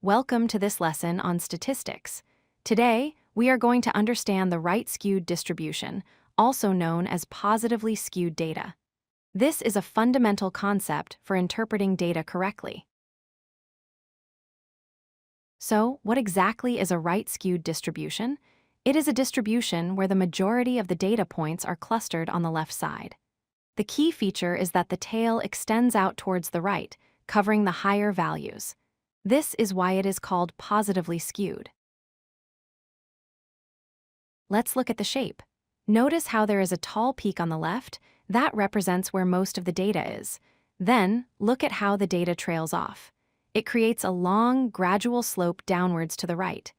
Welcome to this lesson on statistics. Today, we are going to understand the right-skewed distribution, also known as positively skewed data. This is a fundamental concept for interpreting data correctly. So, what exactly is a right-skewed distribution? It is a distribution where the majority of the data points are clustered on the left side. The key feature is that the tail extends out towards the right, covering the higher values. This is why it is called positively skewed. Let's look at the shape. Notice how there is a tall peak on the left. That represents where most of the data is. Then, look at how the data trails off. It creates a long, gradual slope downwards to the right.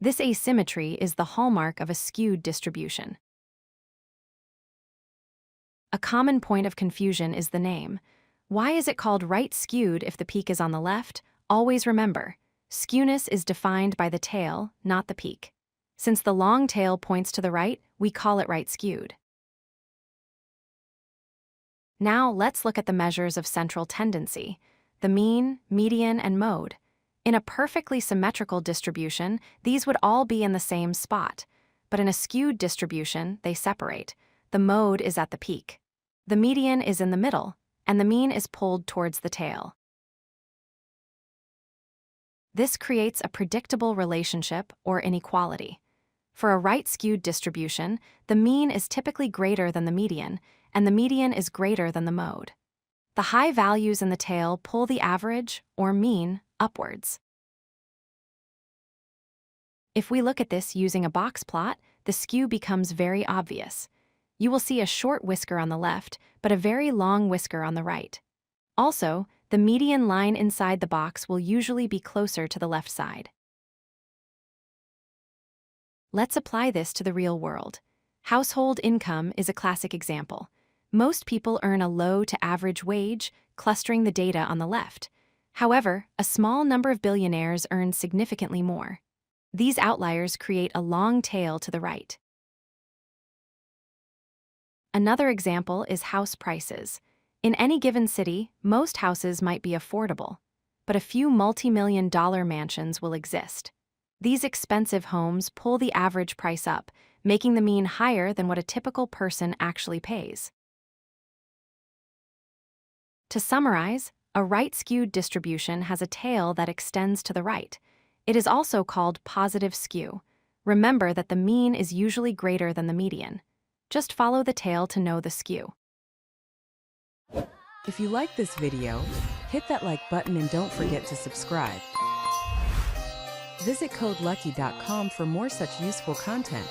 This asymmetry is the hallmark of a skewed distribution. A common point of confusion is the name. Why is it called right-skewed if the peak is on the left? Always remember, skewness is defined by the tail, not the peak. Since the long tail points to the right, we call it right-skewed. Now let's look at the measures of central tendency: the mean, median, and mode. In a perfectly symmetrical distribution, these would all be in the same spot. But in a skewed distribution, they separate. The mode is at the peak. The median is in the middle, and the mean is pulled towards the tail. This creates a predictable relationship or inequality. For a right-skewed distribution, the mean is typically greater than the median, and the median is greater than the mode. The high values in the tail pull the average, or mean, upwards. If we look at this using a box plot, the skew becomes very obvious. You will see a short whisker on the left, but a very long whisker on the right. Also, the median line inside the box will usually be closer to the left side. Let's apply this to the real world. Household income is a classic example. Most people earn a low to average wage, clustering the data on the left. However, a small number of billionaires earn significantly more. These outliers create a long tail to the right. Another example is house prices. In any given city, most houses might be affordable, but a few multi-million-dollar mansions will exist. These expensive homes pull the average price up, making the mean higher than what a typical person actually pays. To summarize, a right-skewed distribution has a tail that extends to the right. It is also called positive skew. Remember that the mean is usually greater than the median. Just follow the tail to know the skew. If you like this video, hit that like button and don't forget to subscribe. Visit codelucky.com for more such useful content.